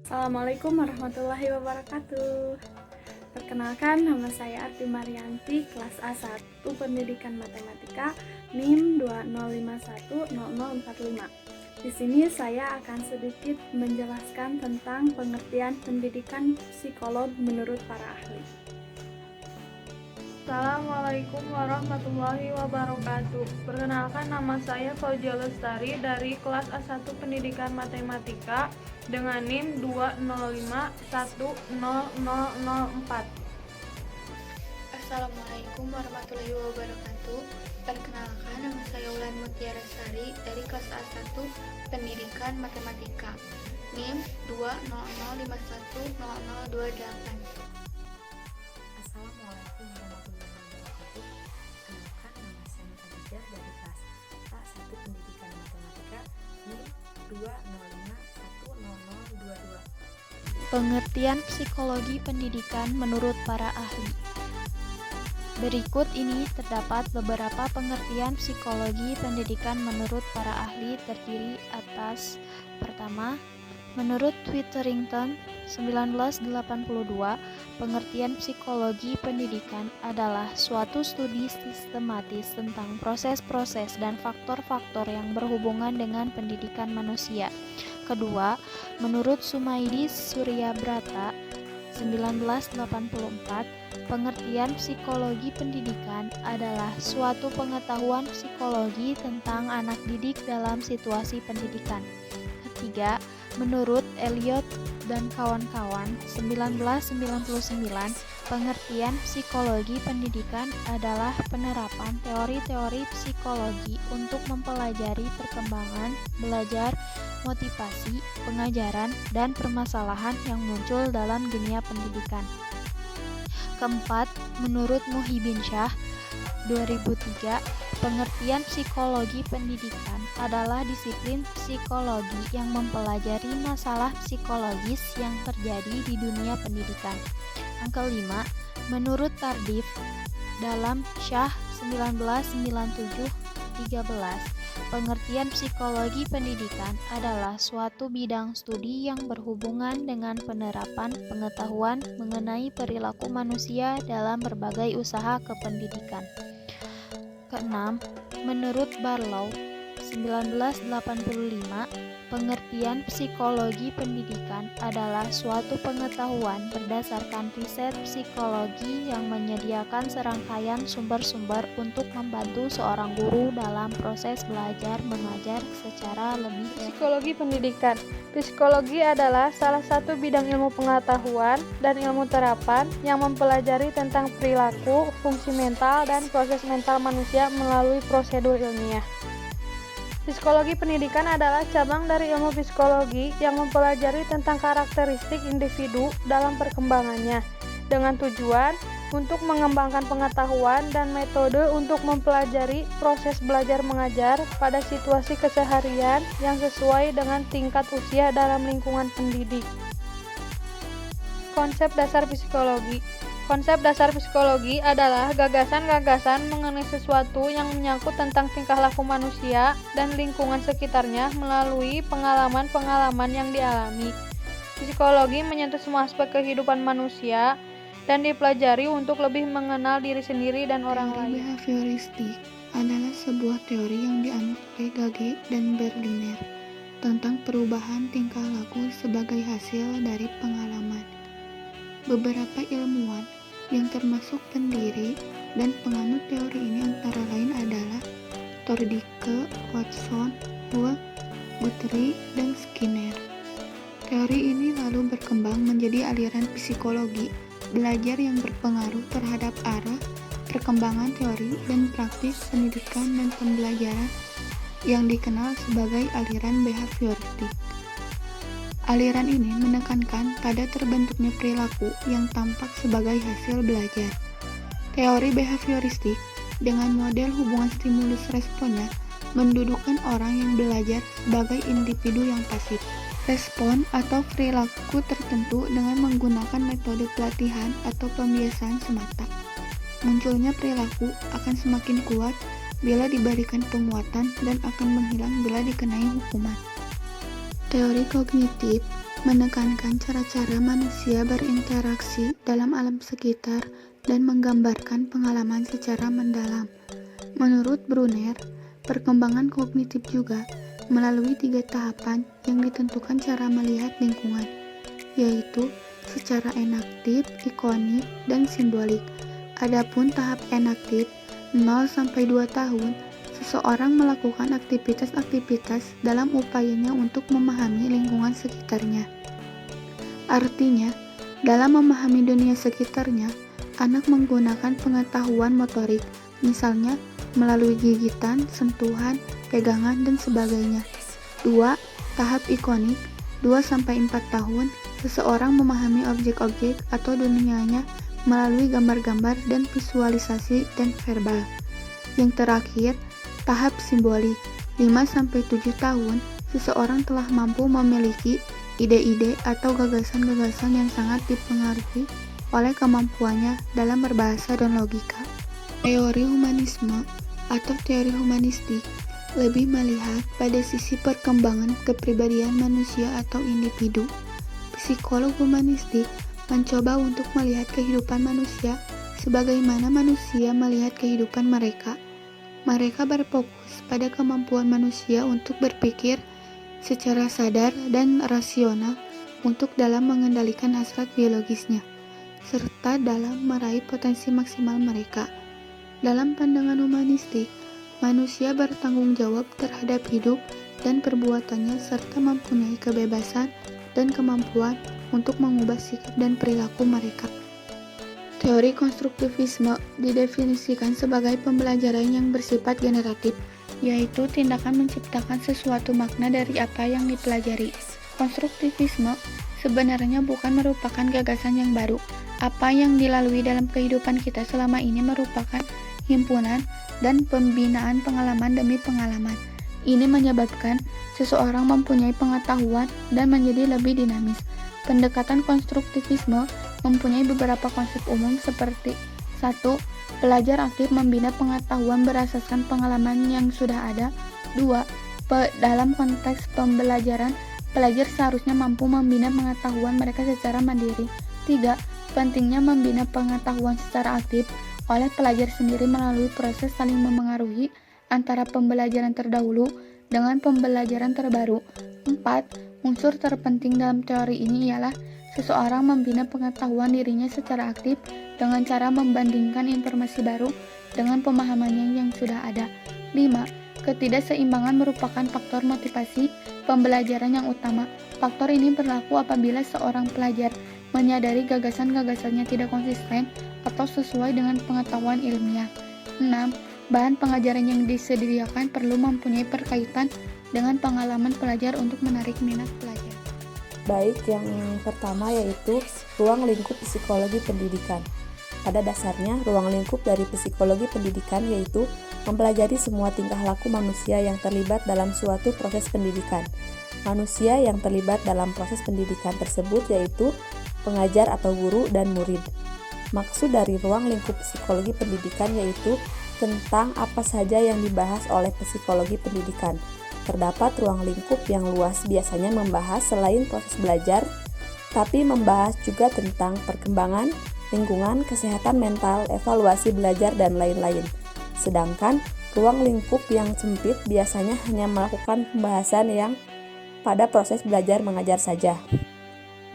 Assalamualaikum warahmatullahi wabarakatuh. Perkenalkan, nama saya Arti Marianti, kelas A1, Pendidikan Matematika, NIM 20510045. Di sini saya akan sedikit menjelaskan tentang pengertian pendidikan psikolog menurut para ahli. Assalamualaikum warahmatullahi wabarakatuh. Perkenalkan, nama saya Fauzia Lestari dari kelas A1 Pendidikan Matematika dengan NIM 205100004. Assalamualaikum warahmatullahi wabarakatuh. Perkenalkan, nama saya Ulan Mutiara Sari dari kelas A1 Pendidikan Matematika NIM 200510028. Assalamualaikum warahmatullahi wabarakatuh. Kenalkan, nama saya Khadijah dari kelas A1 Pendidikan Matematika NIM 205100022. Pengertian psikologi pendidikan menurut para ahli. Berikut ini terdapat beberapa pengertian psikologi pendidikan menurut para ahli terdiri atas: pertama, menurut Witherington 1982, pengertian psikologi pendidikan adalah suatu studi sistematis tentang proses-proses dan faktor-faktor yang berhubungan dengan pendidikan manusia. Kedua, menurut Sumaidi Suryabrata 1984, pengertian psikologi pendidikan adalah suatu pengetahuan psikologi tentang anak didik dalam situasi pendidikan. Ketiga, menurut Elliot dan kawan-kawan 1999, pengertian psikologi pendidikan adalah penerapan teori-teori psikologi untuk mempelajari perkembangan, belajar, motivasi, pengajaran, dan permasalahan yang muncul dalam dunia pendidikan. Keempat, menurut Muhyiddin Syah 2003, pengertian psikologi pendidikan adalah disiplin psikologi yang mempelajari masalah psikologis yang terjadi di dunia pendidikan. Yang kelima, menurut Tardif dalam Syah 1997-13, pengertian psikologi pendidikan adalah suatu bidang studi yang berhubungan dengan penerapan pengetahuan mengenai perilaku manusia dalam berbagai usaha kependidikan. Keenam, menurut Barlow 1985, pengertian psikologi pendidikan adalah suatu pengetahuan berdasarkan riset psikologi yang menyediakan serangkaian sumber-sumber untuk membantu seorang guru dalam proses belajar mengajar secara lebih Psikologi pendidikan. Psikologi adalah salah satu bidang ilmu pengetahuan dan ilmu terapan yang mempelajari tentang perilaku, fungsi mental, dan proses mental manusia melalui prosedur ilmiah. Psikologi pendidikan adalah cabang dari ilmu psikologi yang mempelajari tentang karakteristik individu dalam perkembangannya, dengan tujuan untuk mengembangkan pengetahuan dan metode untuk mempelajari proses belajar mengajar pada situasi keseharian yang sesuai dengan tingkat usia dalam lingkungan pendidik. Konsep dasar psikologi. Konsep dasar psikologi adalah gagasan-gagasan mengenai sesuatu yang menyangkut tentang tingkah laku manusia dan lingkungan sekitarnya melalui pengalaman-pengalaman yang dialami. Psikologi menyentuh semua aspek kehidupan manusia dan dipelajari untuk lebih mengenal diri sendiri dan orang Teori lain. behavioristik adalah sebuah teori yang dianut oleh Gage dan Berliner tentang perubahan tingkah laku sebagai hasil dari pengalaman. Beberapa ilmuwan yang termasuk pendiri dan penganut teori ini antara lain adalah Thorndike, Watson, Hull, Guthrie, dan Skinner. Teori ini lalu berkembang menjadi aliran psikologi belajar yang berpengaruh terhadap arah perkembangan teori dan praktis pendidikan dan pembelajaran yang dikenal sebagai aliran behavioristik. Aliran ini menekankan pada terbentuknya perilaku yang tampak sebagai hasil belajar. Teori behavioristik dengan model hubungan stimulus-responnya mendudukkan orang yang belajar sebagai individu yang pasif. Respon atau perilaku tertentu dengan menggunakan metode pelatihan atau pembiasaan semata. Munculnya perilaku akan semakin kuat bila diberikan penguatan dan akan menghilang bila dikenai hukuman. Teori kognitif menekankan cara-cara manusia berinteraksi dalam alam sekitar dan menggambarkan pengalaman secara mendalam. Menurut Brunner, perkembangan kognitif juga melalui 3 tahapan yang ditentukan cara melihat lingkungan, yaitu secara enaktif, ikonik, dan simbolik. Adapun tahap enaktif 0-2 tahun, seseorang melakukan aktivitas-aktivitas dalam upayanya untuk memahami lingkungan sekitarnya. Artinya, dalam memahami dunia sekitarnya, anak menggunakan pengetahuan motorik, misalnya melalui gigitan, sentuhan, pegangan, dan sebagainya. 2. Tahap ikonik 2-4 tahun, seseorang memahami objek-objek atau dunianya melalui gambar-gambar dan visualisasi dan verbal. Yang terakhir, tahap simbolik 5-7 tahun, seseorang telah mampu memiliki ide-ide atau gagasan-gagasan yang sangat dipengaruhi oleh kemampuannya dalam berbahasa dan logika. Teori humanisme atau teori humanistik lebih melihat pada sisi perkembangan kepribadian manusia atau individu. Psikolog humanistik mencoba untuk melihat kehidupan manusia sebagaimana manusia melihat kehidupan mereka. Mereka berfokus pada kemampuan manusia untuk berpikir secara sadar dan rasional untuk dalam mengendalikan hasrat biologisnya, serta dalam meraih potensi maksimal mereka. Dalam pandangan humanistik, manusia bertanggung jawab terhadap hidup dan perbuatannya serta mempunyai kebebasan dan kemampuan untuk mengubah sikap dan perilaku mereka. Teori konstruktivisme didefinisikan sebagai pembelajaran yang bersifat generatif, yaitu tindakan menciptakan sesuatu makna dari apa yang dipelajari. Konstruktivisme sebenarnya bukan merupakan gagasan yang baru. Apa yang dilalui dalam kehidupan kita selama ini merupakan himpunan dan pembinaan pengalaman demi pengalaman. Ini menyebabkan seseorang mempunyai pengetahuan dan menjadi lebih dinamis. Pendekatan konstruktivisme mempunyai beberapa konsep umum seperti 1. Pelajar aktif membina pengetahuan berasaskan pengalaman yang sudah ada. 2. Dalam konteks pembelajaran, pelajar seharusnya mampu membina pengetahuan mereka secara mandiri. 3. Pentingnya membina pengetahuan secara aktif oleh pelajar sendiri melalui proses saling memengaruhi antara pembelajaran terdahulu dengan pembelajaran terbaru. 4. Unsur terpenting dalam teori ini ialah seseorang membina pengetahuan dirinya secara aktif dengan cara membandingkan informasi baru dengan pemahamannya yang sudah ada. 5. Ketidakseimbangan merupakan faktor motivasi pembelajaran yang utama. Faktor ini berlaku apabila seorang pelajar menyadari gagasan-gagasannya tidak konsisten atau sesuai dengan pengetahuan ilmiah. 6. Bahan pengajaran yang disediakan perlu mempunyai berkaitan dengan pengalaman pelajar untuk menarik minat pelajar. Baik, yang pertama yaitu ruang lingkup psikologi pendidikan. Pada dasarnya, ruang lingkup dari psikologi pendidikan yaitu mempelajari semua tingkah laku manusia yang terlibat dalam suatu proses pendidikan. Manusia yang terlibat dalam proses pendidikan tersebut yaitu pengajar atau guru dan murid. Maksud dari ruang lingkup psikologi pendidikan yaitu tentang apa saja yang dibahas oleh psikologi pendidikan. Terdapat ruang lingkup yang luas biasanya membahas selain proses belajar, tapi membahas juga tentang perkembangan, lingkungan, kesehatan mental, evaluasi belajar, dan lain-lain. Sedangkan ruang lingkup yang sempit biasanya hanya melakukan pembahasan yang pada proses belajar mengajar saja.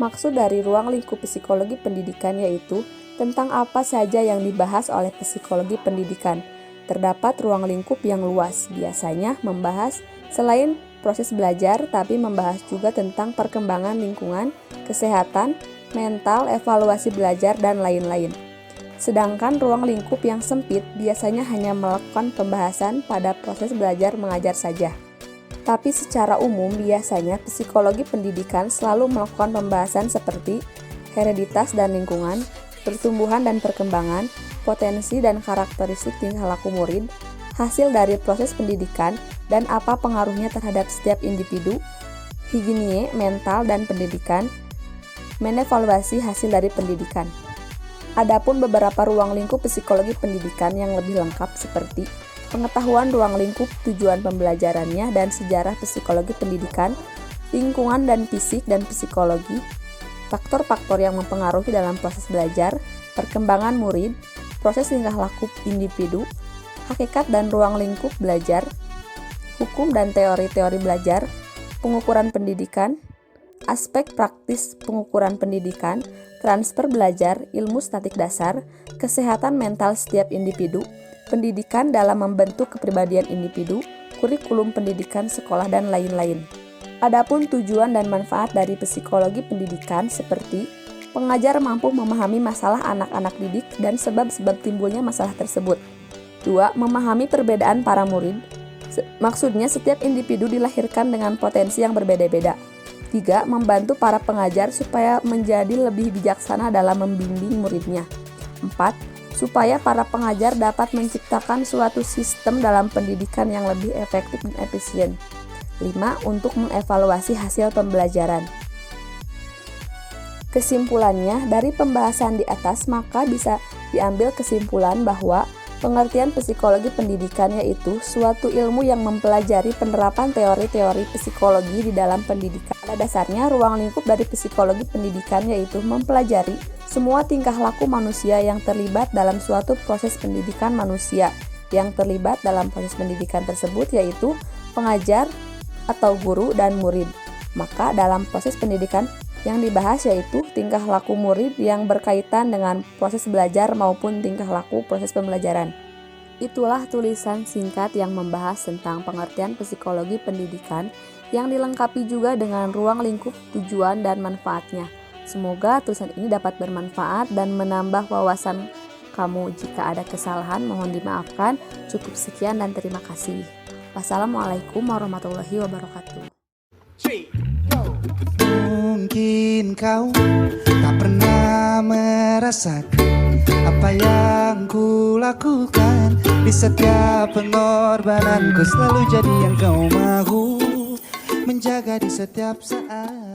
Maksud dari ruang lingkup psikologi pendidikan yaitu tentang apa saja yang dibahas oleh psikologi pendidikan. Terdapat ruang lingkup yang luas, biasanya membahas selain proses belajar, tapi membahas juga tentang perkembangan lingkungan, kesehatan, mental, evaluasi belajar, dan lain-lain. Sedangkan ruang lingkup yang sempit biasanya hanya melakukan pembahasan pada proses belajar mengajar saja. Tapi secara umum biasanya psikologi pendidikan selalu melakukan pembahasan seperti hereditas dan lingkungan, pertumbuhan dan perkembangan, potensi dan karakteristik tingkah laku murid, hasil dari proses pendidikan, dan apa pengaruhnya terhadap setiap individu, higiene, mental, dan pendidikan, menevaluasi hasil dari pendidikan. Adapun beberapa ruang lingkup psikologi pendidikan yang lebih lengkap seperti pengetahuan ruang lingkup tujuan pembelajarannya dan sejarah psikologi pendidikan, lingkungan dan fisik dan psikologi, faktor-faktor yang mempengaruhi dalam proses belajar, perkembangan murid, proses tingkah laku individu, hakikat dan ruang lingkup belajar, hukum dan teori-teori belajar, pengukuran pendidikan, aspek praktis pengukuran pendidikan, transfer belajar, ilmu statik dasar, kesehatan mental setiap individu, pendidikan dalam membentuk kepribadian individu, kurikulum pendidikan sekolah, dan lain-lain. Adapun tujuan dan manfaat dari psikologi pendidikan seperti pengajar mampu memahami masalah anak-anak didik dan sebab-sebab timbulnya masalah tersebut. 2. Memahami perbedaan para murid. Maksudnya setiap individu dilahirkan dengan potensi yang berbeda-beda. 3. Membantu para pengajar supaya menjadi lebih bijaksana dalam membimbing muridnya. 4. Supaya para pengajar dapat menciptakan suatu sistem dalam pendidikan yang lebih efektif dan efisien. 5. Untuk mengevaluasi hasil pembelajaran. Kesimpulannya, dari pembahasan di atas maka bisa diambil kesimpulan bahwa pengertian psikologi pendidikan yaitu suatu ilmu yang mempelajari penerapan teori-teori psikologi di dalam pendidikan. Pada dasarnya, ruang lingkup dari psikologi pendidikan yaitu mempelajari semua tingkah laku manusia yang terlibat dalam suatu proses pendidikan manusia. Yang terlibat dalam proses pendidikan tersebut yaitu pengajar atau guru dan murid. Maka dalam proses pendidikan yang dibahas yaitu tingkah laku murid yang berkaitan dengan proses belajar maupun tingkah laku proses pembelajaran. Itulah tulisan singkat yang membahas tentang pengertian psikologi pendidikan yang dilengkapi juga dengan ruang lingkup tujuan dan manfaatnya. Semoga tulisan ini dapat bermanfaat dan menambah wawasan kamu. Jika ada kesalahan mohon dimaafkan. Cukup sekian dan terima kasih. Wassalamualaikum warahmatullahi wabarakatuh. Mungkin kau tak pernah merasakan apa yang ku lakukan. Di setiap pengorbananku selalu jadi yang kau mahu, menjaga di setiap saat.